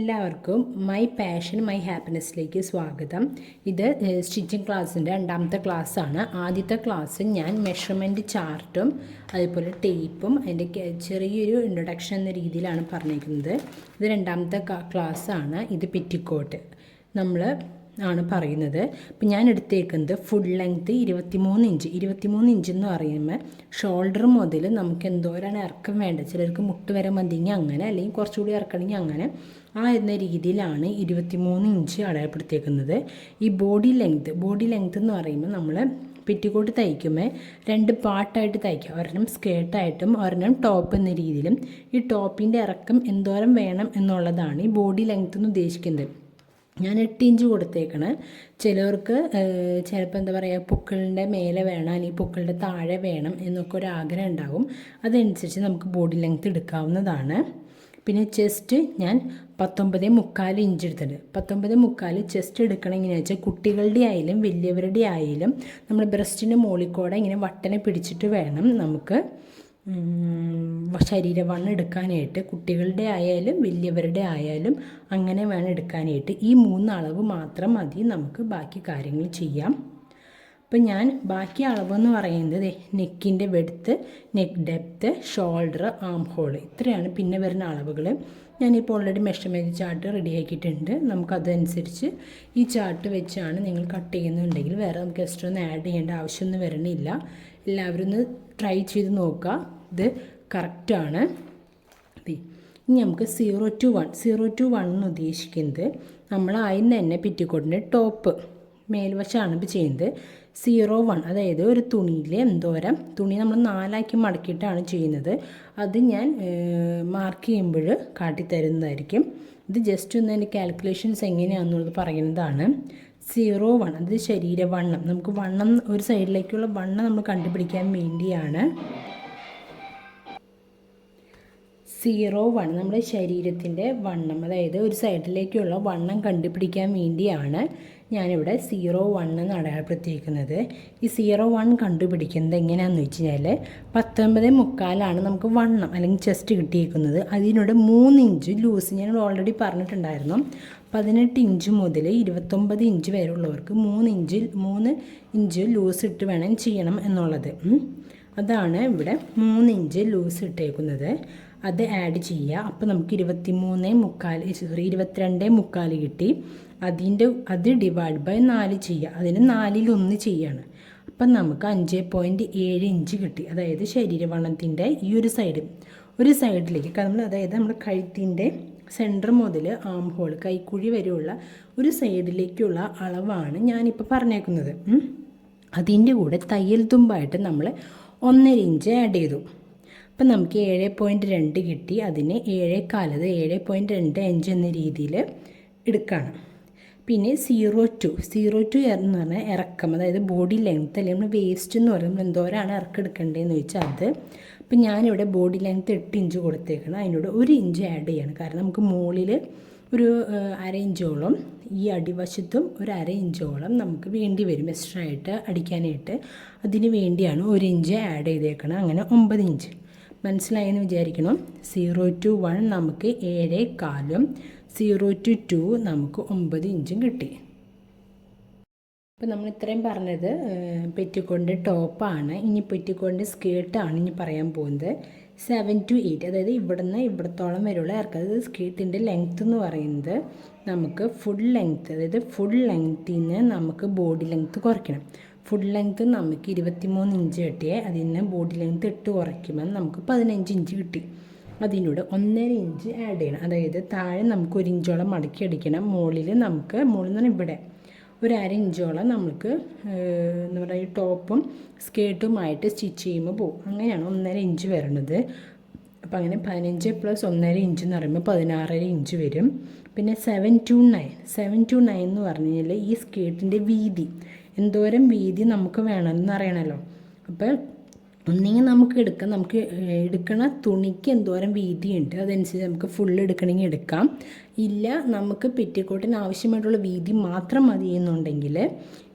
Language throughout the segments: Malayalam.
എല്ലാവർക്കും മൈ പാഷൻ മൈ ഹാപ്പിനെസ്സിലേക്ക് സ്വാഗതം. ഇത് സ്റ്റിച്ചിങ് ക്ലാസ്സിൻ്റെ രണ്ടാമത്തെ ക്ലാസ്സാണ്. ആദ്യത്തെ ക്ലാസ് ഞാൻ മെഷർമെൻറ്റ് ചാർട്ടും അതുപോലെ ടേപ്പും അതിൻ്റെ ചെറിയൊരു ഇൻട്രൊഡക്ഷൻ എന്ന രീതിയിലാണ് പറഞ്ഞിരിക്കുന്നത്. ഇത് രണ്ടാമത്തെ ക്ലാസ്സാണ്. ഇത് പെറ്റിക്കോട്ട് നമ്മൾ ആണ് പറയുന്നത്. അപ്പം ഞാൻ എടുത്തേക്കുന്നത് ഫുൾ ലെങ്ത്ത് 23 ഇഞ്ച് എന്ന് പറയുമ്പോൾ ഷോൾഡർ മുതൽ നമുക്ക് എന്തോരാണ് ഇറക്കം വേണ്ടത്. ചിലർക്ക് മുട്ട് വരെ മതിയെങ്കിൽ അങ്ങനെ, അല്ലെങ്കിൽ കുറച്ചുകൂടി ഇറക്കണമെങ്കിൽ അങ്ങനെ എന്ന രീതിയിലാണ് 23 ഇഞ്ച് അടയാളപ്പെടുത്തിയേക്കുന്നത്. ഈ ബോഡി ലെങ്ത്ത് എന്ന് പറയുമ്പോൾ നമ്മൾ പെറ്റിക്കോട്ട് തയ്ക്കുമ്പോൾ രണ്ട് പാർട്ടായിട്ട് തയ്ക്കുക. ഒരെണ്ണം സ്കേർട്ടായിട്ടും ഒരെണ്ണം ടോപ്പ് എന്ന രീതിയിലും. ഈ ടോപ്പിൻ്റെ ഇറക്കം എന്തോരം വേണം എന്നുള്ളതാണ് ഈ ബോഡി ലെങ്ത്ത് എന്ന് ഉദ്ദേശിക്കുന്നത്. ഞാൻ 8 ഇഞ്ച് കൊടുത്തേക്കണ്. ചിലവർക്ക് ചിലപ്പോൾ എന്താ പറയുക, പൊക്കിളിൻ്റെ മേലെ വേണം അല്ലെങ്കിൽ പൊക്കിളിൻ്റെ താഴെ വേണം എന്നൊക്കെ ഒരു ആഗ്രഹം ഉണ്ടാകും. അതനുസരിച്ച് നമുക്ക് ബോഡി ലെങ്ത്ത് എടുക്കാവുന്നതാണ്. പിന്നെ ചെസ്റ്റ് ഞാൻ 19.25 ഇഞ്ച് എടുത്തിട്ടുണ്ട്. 19.25 ചെസ്റ്റ് എടുക്കണം. എങ്ങനെയാണെന്ന് വെച്ചാൽ കുട്ടികളുടെ ആയാലും വലിയവരുടെ ആയാലും നമ്മൾ ബ്രസ്റ്റിൻ്റെ മുകളിൽ കൂടെ ഇങ്ങനെ വട്ടനെ പിടിച്ചിട്ട് വേണം നമുക്ക് ശരീരവണ്ണം എടുക്കാനായിട്ട്. കുട്ടികളുടെ ആയാലും വലിയവരുടെ ആയാലും അങ്ങനെ വേണം എടുക്കാനായിട്ട്. ഈ 3 അളവ് മാത്രം മതി, നമുക്ക് ബാക്കി കാര്യങ്ങൾ ചെയ്യാം. അപ്പം ഞാൻ ബാക്കി അളവെന്ന് പറയുന്നത് നെക്കിൻ്റെ width, neck depth, shoulder, armhole, ഇത്രയാണ് പിന്നെ വരുന്ന അളവുകൾ. ഞാനിപ്പോൾ ഓൾറെഡി മെഷർമെൻറ്റ് ചാർട്ട് റെഡി ആക്കിയിട്ടുണ്ട്. നമുക്കതനുസരിച്ച് ഈ ചാർട്ട് വെച്ചാണ് നിങ്ങൾ കട്ട് ചെയ്യുന്നുണ്ടെങ്കിൽ വേറെ നമുക്ക് എക്സ്ട്രാ ഒന്നും ആഡ് ചെയ്യേണ്ട ആവശ്യമൊന്നും വരണില്ല. എല്ലാവരും ഒന്ന് ട്രൈ ചെയ്ത് നോക്കുക. ഇത് കറക്റ്റാണ്. ഇനി നമുക്ക് 0 to 1 എന്ന് ഉദ്ദേശിക്കുന്നത് നമ്മൾ ആദ്യം തന്നെ പെറ്റിക്കോട്ടിൻ്റെ ടോപ്പ് മേൽവശമാണ് ഇപ്പോൾ ചെയ്യുന്നത്. 01, അതായത് ഒരു തുണിയിൽ എന്തോരം തുണി നമ്മൾ 4 മടക്കിയിട്ടാണ് ചെയ്യുന്നത്. അത് ഞാൻ മാർക്ക് ചെയ്യുമ്പോൾ കാട്ടിത്തരുന്നതായിരിക്കും. ഇത് ജസ്റ്റ് ഒന്ന് അതിൻ്റെ കാൽക്കുലേഷൻസ് എങ്ങനെയാണെന്നുള്ളത് പറയുന്നതാണ്. 01 അത് ശരീരവണ്ണം. നമുക്ക് വണ്ണം, ഒരു സൈഡിലേക്കുള്ള വണ്ണം നമ്മൾ കണ്ടുപിടിക്കാൻ വേണ്ടിയാണ്. 01 നമ്മുടെ ശരീരത്തിൻ്റെ വണ്ണം, അതായത് ഒരു സൈഡിലേക്കുള്ള വണ്ണം കണ്ടുപിടിക്കാൻ വേണ്ടിയാണ് ഞാനിവിടെ 01 എന്ന് അടയാളപ്പെടുത്തിയിരിക്കുന്നത്. ഈ 01 കണ്ടുപിടിക്കുന്നത് എങ്ങനെയാണെന്ന് വെച്ച് കഴിഞ്ഞാൽ 19.25 നമുക്ക് വണ്ണം അല്ലെങ്കിൽ ചെസ്റ്റ് കിട്ടിയിരിക്കുന്നത്. അതിനോട് 3 ഇഞ്ച് ലൂസ് ഞാൻ ഓൾറെഡി പറഞ്ഞിട്ടുണ്ടായിരുന്നു. 18 ഇഞ്ച് മുതൽ 29 ഇഞ്ച് വരെ ഉള്ളവർക്ക് 3 ഇഞ്ച് ലൂസ് ഇട്ട് വേണം ചെയ്യണം എന്നുള്ളത്. അതാണ് ഇവിടെ 3 ഇഞ്ച് ലൂസ് ഇട്ടേക്കുന്നത്. അത് ആഡ് ചെയ്യുക. അപ്പോൾ നമുക്ക് 22.25 കിട്ടി. അത് ഡിവൈഡ് ബൈ 4 ചെയ്യുക. അതിന് 4/1 ചെയ്യാണ്. അപ്പം നമുക്ക് 5.7 ഇഞ്ച് കിട്ടി. അതായത് ശരീരവണ്ണത്തിൻ്റെ ഈ ഒരു സൈഡിലേക്ക് അതായത് നമ്മുടെ കഴുത്തിൻ്റെ സെൻറ്റർ മുതൽ ആം ഹോൾ, കൈക്കുഴി വരെയുള്ള ഒരു സൈഡിലേക്കുള്ള അളവാണ് ഞാനിപ്പോൾ പറഞ്ഞേക്കുന്നത്. അതിൻ്റെ കൂടെ തയ്യൽ തുമ്പായിട്ട് നമ്മൾ 1.5 ഇഞ്ച് ആഡ് ചെയ്തു. അപ്പം നമുക്ക് 7.2 കിട്ടി. അതിന് 7.25 7.25 എന്ന രീതിയിൽ എടുക്കുകയാണ്. പിന്നെ 02 എന്ന് പറഞ്ഞാൽ ഇറക്കം, അതായത് ബോഡി ലെങ്ത്ത്, അല്ലെങ്കിൽ നമ്മൾ വേസ്റ്റ് എന്ന് പറയുമ്പോൾ എന്തോരാണ് ഇറക്കം എടുക്കേണ്ടതെന്ന് ചോദിച്ചാൽ അത്. അപ്പം ഞാനിവിടെ ബോഡി ലെങ്ത്ത് 8 ഇഞ്ച് കൊടുത്തേക്കണം. അതിനോട് 1 ഇഞ്ച് ആഡ് ചെയ്യണം. കാരണം നമുക്ക് മുകളിൽ ഒരു 1/2 ഇഞ്ചോളം, ഈ അടിവശത്തും ഒരു 1/2 ഇഞ്ചോളം നമുക്ക് വേണ്ടി വരും എക്സ്ട്രാ ആയിട്ട് അടിക്കാനായിട്ട്. അതിന് വേണ്ടിയാണ് 1 ഇഞ്ച് ആഡ് ചെയ്തേക്കണം. അങ്ങനെ 9 ഇഞ്ച്. മനസ്സിലായെന്ന് വിചാരിക്കണം. 0 to 1 നമുക്ക് 7.25, 0 to 2 നമുക്ക് 9 ഇഞ്ചും കിട്ടി. അപ്പോൾ നമ്മൾ ഇത്രയും പറഞ്ഞത് പെറ്റിക്കോട്ടിൻ്റെ ടോപ്പാണ്. ഇനി പെറ്റിക്കോട്ടിൻ്റെ സ്കേർട്ടാണ് ഇനി പറയാൻ പോകുന്നത്. 7 to 8, അതായത് ഇവിടുന്ന് ഇവിടത്തോളം വരെയുള്ള ഇറക്കം. അതായത് സ്കേർട്ടിൻ്റെ ലെങ്ത്ത് എന്ന് പറയുന്നത് നമുക്ക് ഫുൾ ലെങ്ത്ത്, അതായത് ഫുൾ ലെങ്ത്തിന് നമുക്ക് ബോഡി ലെങ്ത്ത് കുറയ്ക്കണം. ഫുൾ ലെങ്ത്ത് നമുക്ക് 23 ഇഞ്ച് കിട്ടിയേ, അതിന് ബോഡി ലെങ്ത്ത് 8 കുറയ്ക്കുമ്പോൾ നമുക്ക് 15 ഇഞ്ച് കിട്ടി. അതിനോട് 1.5 ഇഞ്ച് ആഡ് ചെയ്യണം. അതായത് താഴെ നമുക്ക് 1 ഇഞ്ചോളം മടക്കി അടിക്കണം. മുകളിൽ നമുക്ക് നിന്ന് ഇവിടെ ഒരു 1/2 ഇഞ്ചോളം നമുക്ക് എന്താ പറയുക, ഈ ടോപ്പും സ്കേർട്ടുമായിട്ട് സ്റ്റിച്ച് ചെയ്യുമ്പോൾ പോകും. അങ്ങനെയാണ് 1.5 ഇഞ്ച് വരുന്നത്. അപ്പോൾ അങ്ങനെ 15 + 1.5 ഇഞ്ച് എന്ന് പറയുമ്പോൾ 16.5 ഇഞ്ച് വരും. പിന്നെ 7 to 9 എന്ന് പറഞ്ഞു കഴിഞ്ഞാൽ ഈ സ്കേർട്ടിൻ്റെ വീതി, എന്തോരം വീതി നമുക്ക് വേണമെന്ന് അറിയണമല്ലോ. അപ്പോൾ ഒന്നെങ്കിൽ നമുക്ക് എടുക്കണ തുണിക്ക് എന്തോരം വീതിയുണ്ട്, അതനുസരിച്ച് നമുക്ക് ഫുള്ള് എടുക്കണമെങ്കിൽ എടുക്കാം. ഇല്ല, നമുക്ക് പെറ്റിക്കോട്ടിന് ആവശ്യമായിട്ടുള്ള വീതി മാത്രം മതി എന്നുണ്ടെങ്കിൽ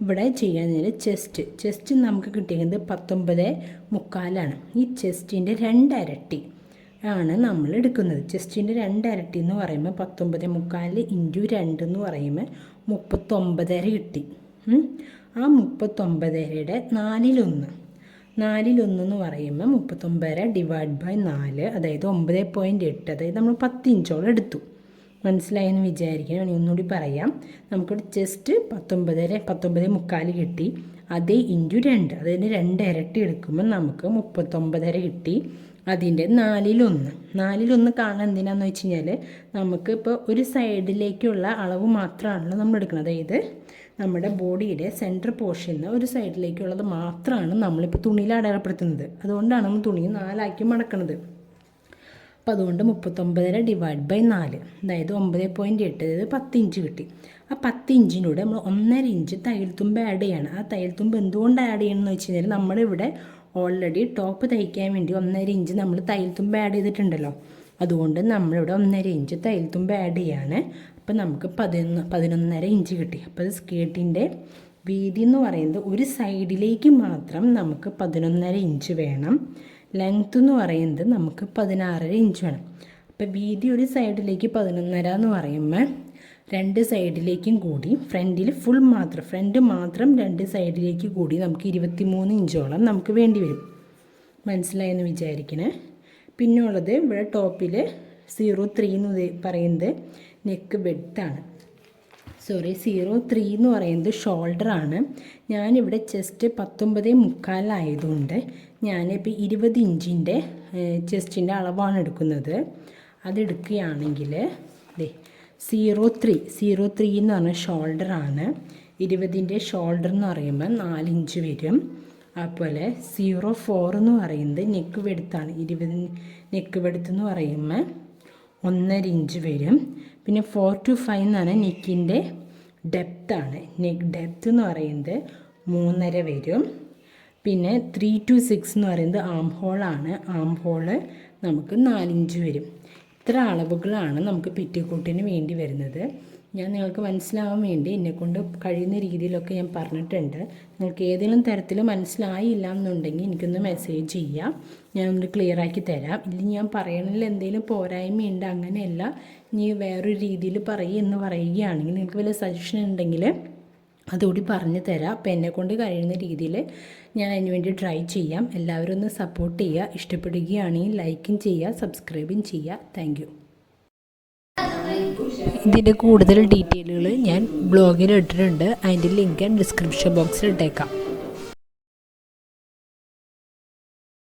ഇവിടെ ചെയ്യാൻ ചെസ്റ്റ് നമുക്ക് കിട്ടിയത് 19.25. ഈ ചെസ്റ്റിൻ്റെ 2 ഇരട്ടി ആണ് നമ്മൾ എടുക്കുന്നത്. ചെസ്റ്റിൻ്റെ 2 ഇരട്ടി എന്ന് പറയുമ്പോൾ 19.25 ഇൻറ്റു 2 എന്ന് പറയുമ്പോൾ 39.5 കിട്ടി. ആ 39.5യുടെ 4/1 എന്ന് പറയുമ്പോൾ 39 ഡിവൈഡ് ബൈ 4, അതായത് 9.8, അതായത് നമ്മൾ 10 ഇഞ്ചോളം എടുത്തു. മനസ്സിലായെന്ന് വിചാരിക്കണം. ഒന്നുകൂടി പറയാം. നമുക്കിവിടെ ചെസ്റ്റ് 19.25 കിട്ടി. അതേ ഇൻറ്റു 2, അതായത് 2 ഇരട്ടി എടുക്കുമ്പോൾ നമുക്ക് 39.5 കിട്ടി. അതിൻ്റെ 4/1 കാണാൻ എന്തിനാന്ന് വെച്ച് കഴിഞ്ഞാൽ നമുക്ക് ഇപ്പോൾ ഒരു സൈഡിലേക്കുള്ള അളവ് മാത്രമാണല്ലോ നമ്മൾ എടുക്കുന്നത്. അതായത് നമ്മുടെ ബോഡിയുടെ സെൻട്രൽ പോർഷന് ഒരു സൈഡിലേക്കുള്ളത് മാത്രമാണ് നമ്മളിപ്പോൾ തുണിയിൽ അടയാളപ്പെടുത്തുന്നത്. അതുകൊണ്ടാണ് നമ്മൾ തുണി 4 മടക്കുന്നത്. അപ്പോൾ അതുകൊണ്ട് 39 ഡിവൈഡ് ബൈ 4, അതായത് 9.8, അതായത് 10 ഇഞ്ച് കിട്ടി. ആ 10 ഇഞ്ചിനൂടെ നമ്മൾ 1.5 ഇഞ്ച് തയ്യൽത്തുമ്പ് ആഡ് ചെയ്യാണ്. ആ തയ്യൽത്തുമ്പ് എന്തുകൊണ്ട് ആഡ് ചെയ്യണമെന്ന് വെച്ച് കഴിഞ്ഞാൽ നമ്മളിവിടെ ഓൾറെഡി ടോപ്പ് തയ്ക്കാൻ വേണ്ടി 1.5 ഇഞ്ച് നമ്മൾ തയ്യൽത്തുമ്പ് ആഡ് ചെയ്തിട്ടുണ്ടല്ലോ. അതുകൊണ്ട് നമ്മളിവിടെ 1.5 ഇഞ്ച് തയ്യൽത്തുമ്പ് ആഡ് ചെയ്യാണ്. അപ്പോൾ നമുക്ക് 11.5 ഇഞ്ച് കിട്ടി. അപ്പോൾ അത് സ്കേർട്ടിൻ്റെ വീതി എന്ന് പറയുന്നത് ഒരു സൈഡിലേക്ക് മാത്രം നമുക്ക് 11.5 ഇഞ്ച് വേണം. ലെങ്ത്ത് എന്ന് പറയുന്നത് നമുക്ക് 16.5 ഇഞ്ച് വേണം. അപ്പോൾ വീതി ഒരു സൈഡിലേക്ക് 11.5 എന്ന് പറയുമ്പോൾ 2 സൈഡിലേക്കും കൂടി ഫ്രണ്ട് മാത്രം 2 സൈഡിലേക്ക് കൂടി നമുക്ക് 23 ഇഞ്ചോളം നമുക്ക് വേണ്ടി വരും. മനസ്സിലായെന്ന് വിചാരിക്കണേ. പിന്നെ ഉള്ളത് ഇവിടെ ടോപ്പിൽ 03 എന്ന് പറയുന്നത് നെക്ക് ബെഡ്ത്താണ്. 03 എന്ന് പറയുന്നത് ഷോൾഡറാണ്. ഞാനിവിടെ ചെസ്റ്റ് 19.25 ആയതുകൊണ്ട് ഞാനിപ്പോൾ 20 ഇഞ്ചിൻ്റെ ചെസ്റ്റിൻ്റെ അളവാണ് എടുക്കുന്നത്. അതെടുക്കുകയാണെങ്കിൽ 03 എന്ന് പറഞ്ഞാൽ ഷോൾഡറാണ്. 20ൻ്റെ ഷോൾഡർ എന്ന് പറയുമ്പോൾ 4 ഇഞ്ച് വരും. അതുപോലെ 04 എന്ന് പറയുന്നത് നെക്ക് വെടുത്താണ്. 20 നെക്ക് വെടുത്ത് എന്ന് പറയുമ്പോൾ 1.5 ഇഞ്ച് വരും. പിന്നെ 4 to 5 എന്ന് നെക്കിൻ്റെ ഡെപ്താണ്. നെക്ക് ഡെപ്ത്ത് എന്ന് പറയുന്നത് 3.5 വരും. പിന്നെ 3 to 6 എന്ന് പറയുന്നത് ആം ഹോളാണ്. ആം ഹോള് നമുക്ക് 4 ഇഞ്ച് വരും. ഇത്ര അളവുകളാണ് നമുക്ക് പെറ്റിക്കോട്ടിന് വേണ്ടി വരുന്നത്. ഞാൻ നിങ്ങൾക്ക് മനസ്സിലാവാൻ വേണ്ടി എന്നെക്കൊണ്ട് കഴിയുന്ന രീതിയിലൊക്കെ ഞാൻ പറഞ്ഞിട്ടുണ്ട്. നിങ്ങൾക്ക് ഏതെങ്കിലും തരത്തിൽ മനസ്സിലായില്ല എന്നുണ്ടെങ്കിൽ എനിക്കൊന്ന് മെസ്സേജ് ചെയ്യാം, ഞാനൊന്ന് ക്ലിയറാക്കി തരാം. ഇല്ലെങ്കിൽ ഞാൻ പറയണതിൽ എന്തെങ്കിലും പോരായ്മയുണ്ട്, അങ്ങനെയല്ല ഇനി വേറൊരു രീതിയിൽ എന്ന് പറയുകയാണെങ്കിൽ നിങ്ങൾക്ക് വല്ല സജഷൻ ഉണ്ടെങ്കിൽ അതുകൂടി പറഞ്ഞു തരാം. അപ്പോൾ എന്നെക്കൊണ്ട് കഴിയുന്ന രീതിയിൽ ഞാൻ അതിന് വേണ്ടി ട്രൈ ചെയ്യാം. എല്ലാവരും ഒന്ന് സപ്പോർട്ട് ചെയ്യുക. ഇഷ്ടപ്പെടുകയാണെങ്കിൽ ലൈക്കും ചെയ്യുക, സബ്സ്ക്രൈബും ചെയ്യുക. Thank you. ഇതിൻ്റെ കൂടുതൽ ഡീറ്റെയിലുകൾ ഞാൻ ബ്ലോഗിൽ ഇട്ടിട്ടുണ്ട്. അതിൻ്റെ ലിങ്ക് ഡിസ്ക്രിപ്ഷൻ ബോക്സിൽ ഇട്ടേക്കാം.